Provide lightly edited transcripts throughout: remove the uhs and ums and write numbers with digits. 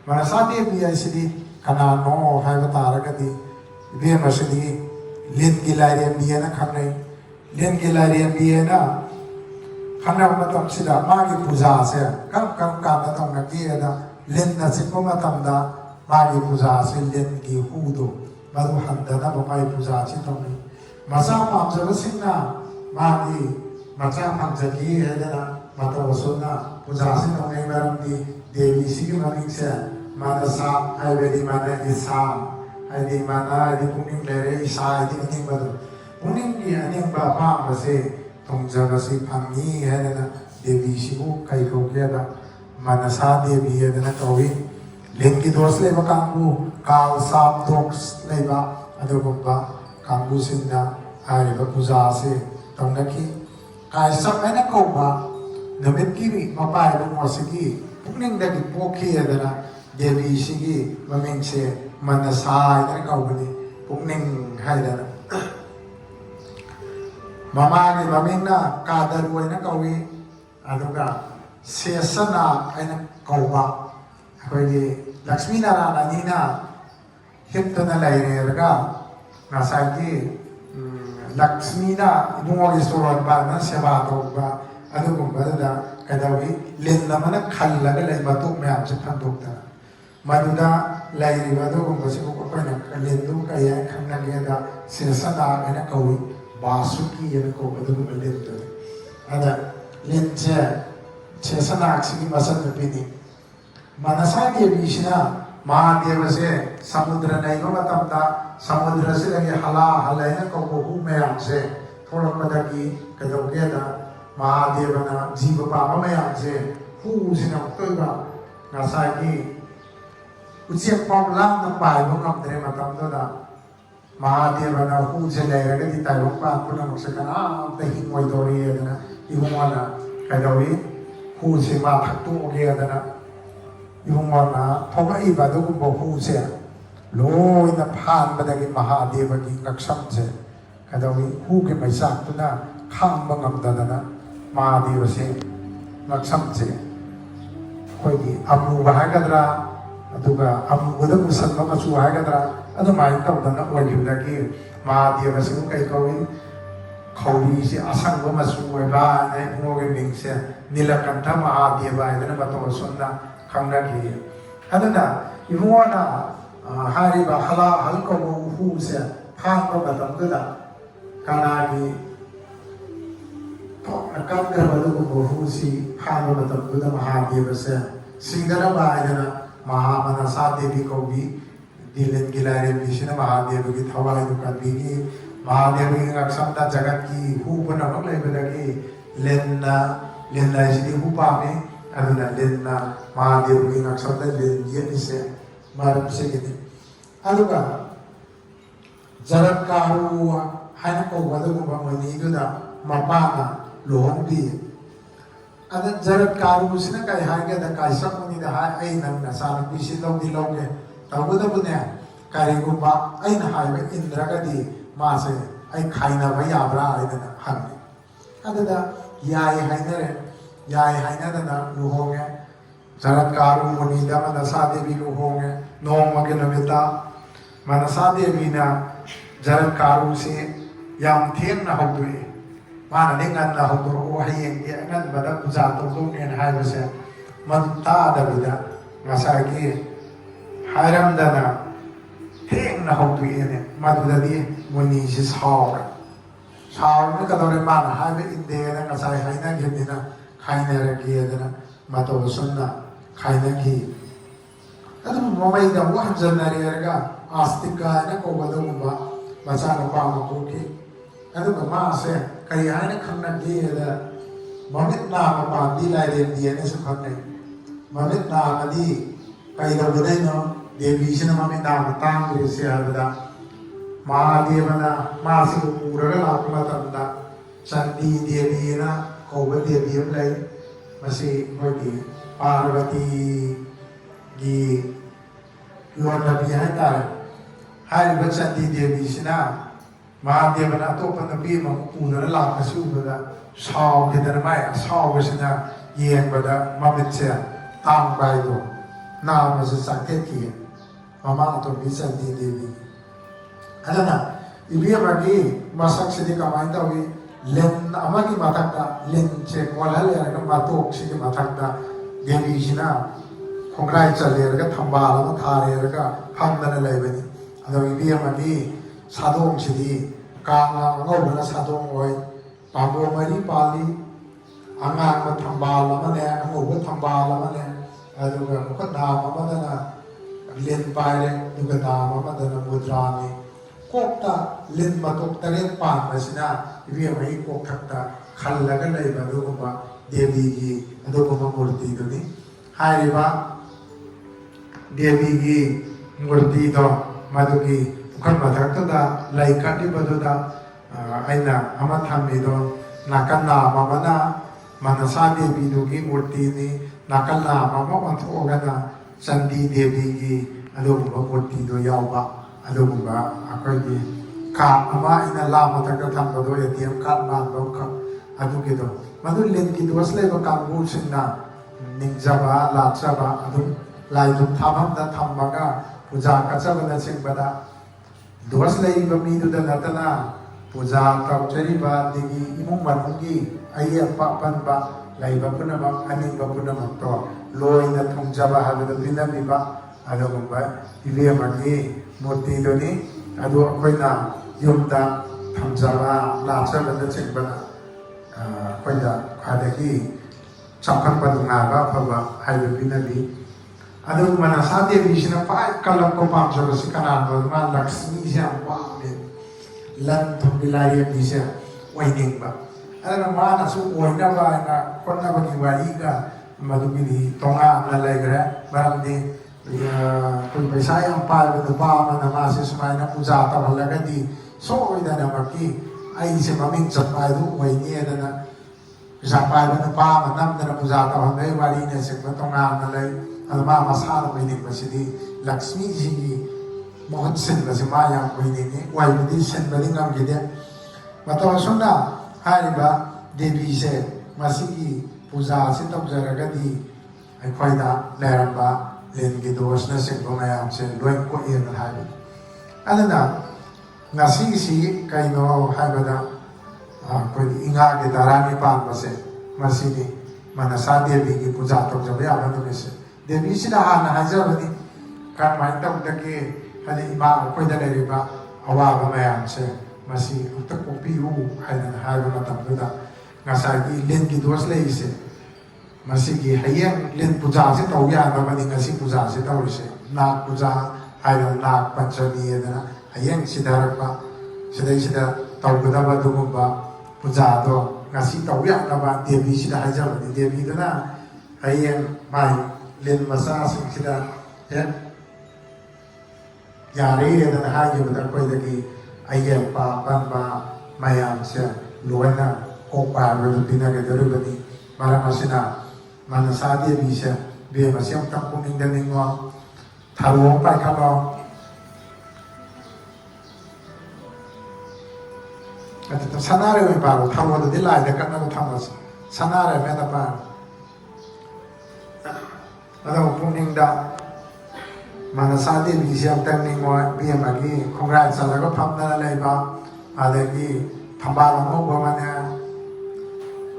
Manasa Devi aisidi kanano haiba taragadi ibem asidi Lin Gilarian Biena khanai Lin Gilarian Biena khana matam sida magi puja se kam da tong na ki da Lin na sipo matam da magi puja se Lin gi hudo madu handa da mai puja chi tong ni masa pam ja sinna magi macha pam ja ki da mata wasuna puja se tong nei maram di Devi si ki maning se Manasa ai bedi mana isa ai di mana di kuning lere isa ai di kuning badu kuning di aning bapa mase tongja basi pami hai na Devi sibu kai ko kya da Manasa Devi hai na kawi lengi dos le bakangu kal sap doks le ba ado ba kangu sinna ai ba puja se tongna ki kai sap ai na ko ba namit kiri mapai ba mosiki kuning da di poki hai na Devi sigi maming se Manasa ina kaubani pungning haidana mama ni maming na kadaru ina kawi aduga sesana ina kauba akogi Lakshmi Narayana nina hiptana lairega nasagi Lakshmi na ibungo isuran ba na seba kauba adugumba da kadawi lenna mana khallaga lai batuk me amse phandokta Maduda lairi badu kumbasi ko na kalendu kaya khangna geda sesana ena kawi basuki ena ko badu kalendu ada lenche sesana aksi masan pini Manasa Devi shina Mahadeva se samudra naiva matamda samudra se lagi hala ena ko hu mayam se thoda padaki kadau geda Mahadeva na jiva pama mayam se hu sina toiba nasagi Uciak pom lang ng bahay mo ngam dere matam do da Mahadeva na hu je lairaga di tayo pa puna magsakana tahing moy dori na imungwana kadawi hu je ma thaktu oge na imungwana thoga iba do gumbo hu je loy na phan badagi Mahadeva gi ngaksam je kadawi hu ke maisak tu na khang bangam da na Mahadeva se ngaksam je koi gi amu bahagadra aduga amuda musan ma su hagadra adu mai ka dana wajula ki Mahadeva se kai kawin khawri se asang ma su ba ne ngoge ning se Nilakantha Mahadeva idana bato sunna khangna ki adana imuana hari ba hala hal ko hu se phang ko batam da kana gi to akam ka balu ko hu si phang ko batam da Mahadeva se singara ba idana Manasa Devi Kaubi Dilen Gilare Vishna Mahadeva ki thawai dukan bigi Mahadeva ki ngaksam da jagat ki hu panamak lai badagi lenna isidi hu pame aduna lenna Mahadeva ki ngaksam da len yen ise maram se gini aduga jarat karu haina ko wadu ko mani duda mapana lohon bi ada jarat karu sina kai haga da kai sakuni da hai ai nang na sa bi si long di long ke tabu da bunya kari ko ba ai na hai be indra ka di ma se ai khai na ba ya bra ai da han ada da yai hai na da na lu ho nge jarat karu muni da Manasa Devi lu ho nge no ma ke na beta Manasa Devi na jarat karu se yam theng na ho tu mana dengan lah untuk wahai yang kan pada puja tunggu ni hai bese manta ada bida ngasaki haram dana theng na hok tu ini madu dadi muni si saur ni kadore mana hai be inde na ngasai hai na gini na khai na ragi dana mato sunna khai na ki adu mamai da wah janari erga astika na ko badu ba masa na pa mo ki adu ma se kaya na khangna di da mamit na ma di lai de di ne su khang nei mamit na ma di kai da budai no Devi sina mamit na ma tang de se ha da Mahadeva na ma si ko pura la ma tam da Chandi Devi na ko ba Devi lai masi mo di Parvati gi yuana bi ha ta hai ba Chandi Devi sina Mahadeva na to pa na bi ma una la ka su ba sao ke da mai sao ba sina yen ba da ma mit se tang bai do naamase saktheki mama atombi Chandi Devi adana ibiyamagi masak sidi kamai tawi len amagi matakda len che kolhal yarga matok sidi matakda Devi sina khongrai chalerga thambala ma tharerga phamdana leibani ado ibiyamagi sadong sidi kanga ngobana sadong oi pabo mari pali angang ma thambala ma ne ngoba thambala ma ne aduga mukha nama madana len paire duga nama madana mudrani kokta len matok taren pan masina ibi mai kok thakta khallaga leiba duga Devi gi aduga murti duni hariba Devi gi murti do madugi ukhan mathakta da laikati baduda aina ama thammi do nakan nama mana Manasa Devi dugi murti ni nakala mama wanthogana Chandi Devi gi adugumba murti do yawba adugumba akoigi ka ama ina la mataka thambado ATM card man do kha adugi do madu len ki dos leba kambu sinna ningjaba latsaba adu lai dum thamam da thambaga puja kachabana singbada dos leiba mi du da natana puja tawchariba digi imung manungi ayya panba laiba punama aninba punama to loina thungjaba habida binamiba adogumba ibiyamagi murti doni adu akoina yumda thamjaba lachaba chingbana akoina khadagi chakhanpa dungaga phaba haiba binabi adu Manasa Devi sina pai kalam ko pamjaba sikana do ma Lakshmi sia wa me lan thumbilaya bisa wainingba adana mana su oina ba na konna ba ni waliga madugini tonga na laigra baramdi kun paisa yang pal do pa man na mase sumai na puja ta halaga di so oida na maki ai se mamin chat pa du waini adana sa pa na pa man nam na puja ta hangai wali ne se tonga na lai alma masala waini basidi Lakshmi ji mohon sen ba se maya waini ni wai di sen ba lingam gide matawa sunda hariba Devi se masigi puja se tabjaragadi aikhoida leramba lengi dos na singbo mayam se loin ko yen habi adana ngasi si kaino habada ko inga ge darani pan base masigi Manasa Devi gi puja tabjabe abanu se Devi sida hana hajabani kan mai tabdake hali ma koida leriba awa mayam se masi utak piu haina haru matamda ngasagi len ki dos le ise masi ki hayang len puja se tau ya na mani ngasi puja se tau se na puja haina na panchami edana hayang sidarak pa sida tau guda ba du ba puja do ngasi tau ya na ba Devi sida haja ba Devi dana hayang mai len masa sida ya yare edana haja ba koi dagi ayam pa panba mayam se loina ko pa ru bina ge daru bani mara masina Manasa Devi se be masyam tam kuning dan ningwa tharu pa khalo ata sanare we pa tharu de dilai de kan na thamas sanare me da pa ada kuning da Manasa Devi siam tang ningwa biyamagi khongrai salaga phamna leiba adagi thambala mo bamane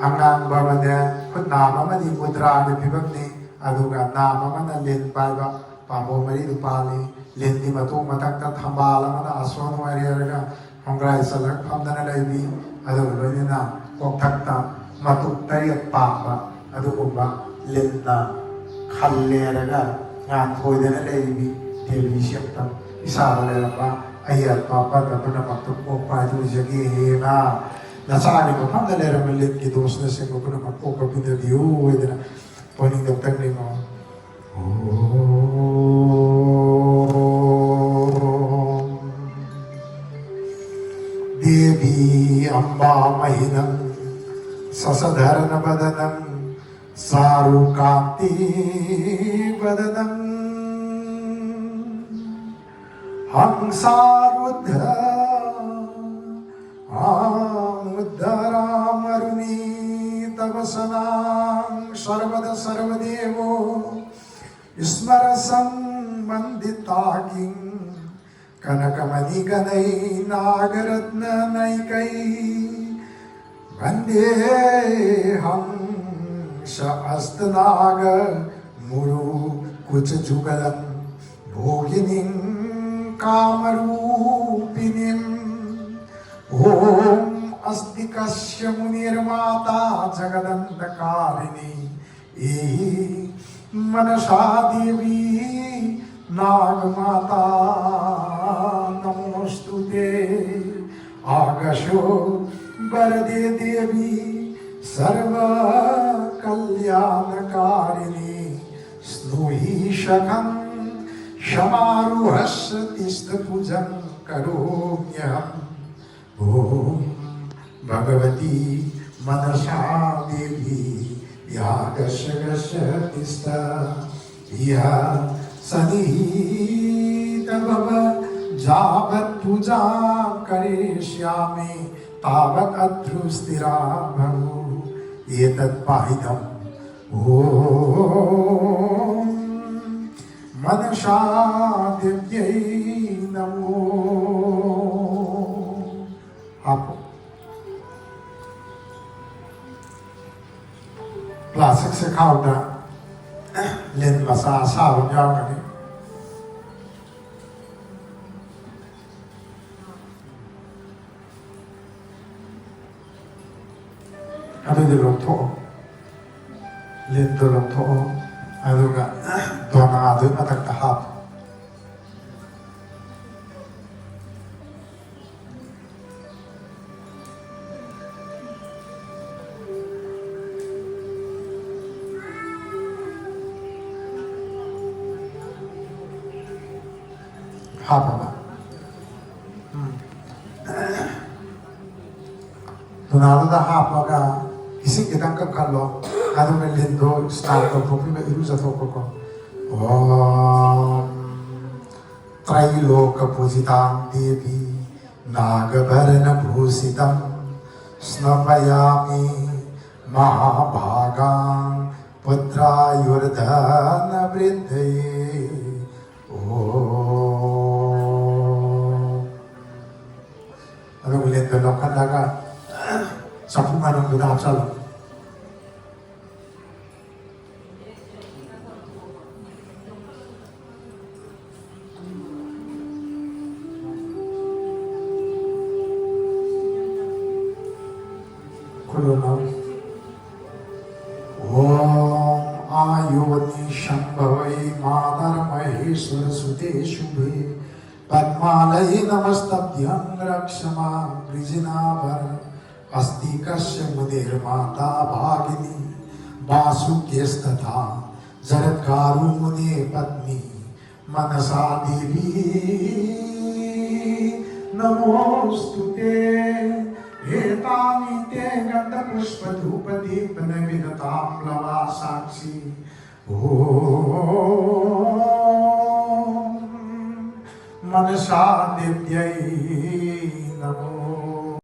angang bamane khutna mamadi mudra de phibakni aduga na mamana len paiba pabo mari dupali len di matu matak ta thambala mana aswan wariaga khongrai salaga phamna leibi adu loina kok thakta matuk tayat pamba adugumba len na khalleraga ngan thoidana leibi Devi siapta isara lerapa ayat papa da bana maktuk ko pa du jagi hena nasani ko pamda lera melit ki dos na se ko bana makko ko bina diu edana poning dokter ni mo Devi amba mahinam sasadharana badanam sarukati badanam Hangsarudha Amudara Maruni Tavasanam Sarvada Sarvadevo Ismarasang manditaging Kanakamanigana'i nagaratna naikay Bandehang sa astanaga Muru kuchajugalang Bogining kamarupinim Om astikasya munirmata jagadantakarini Manasa Devi Nagamata Namostute Agasho Barade Devi Sarva Kalyanakarini Snuhi Shakam Shamaruhas Tistapujam Karomyam Om Bhagavati Manasa Devi Yagasha Tista Iha Sanihita Bhava Javat Puja Karishyami Tavat Adhrustira Bhavu Etat Pahidam Om Manasa Devyai Namo Apo Plastic se kauda len masa sa yaw kani Ado de longto len do longto ado ga dona ado matak tahap Hapa ba? Tunalo da hapa ka ising kitang kakalo ado may lindo start of propi may ilusa toko ko Om Trailoka Pujitang Devi Nagabarana Bhusitam Snapayami Mahabhagang Putrayurdhana Vridhaye Ano ulit dalawang kandaga sa pumanong dunahap sa lang. Kulunam. Om Ayodhi Shambhavai Madar Maheshwar Sute Shubhe Padmalai Namastabhyam Rakshama Brijinavar Astikasya Mudirmata Bhagini Vasukyastata Jaratkaru Mune Padmi Manasa Devi Namostute Etani Te Ganda Pushpa Dhupati Panavidatam Lava Sakshi Om Manasa Devyai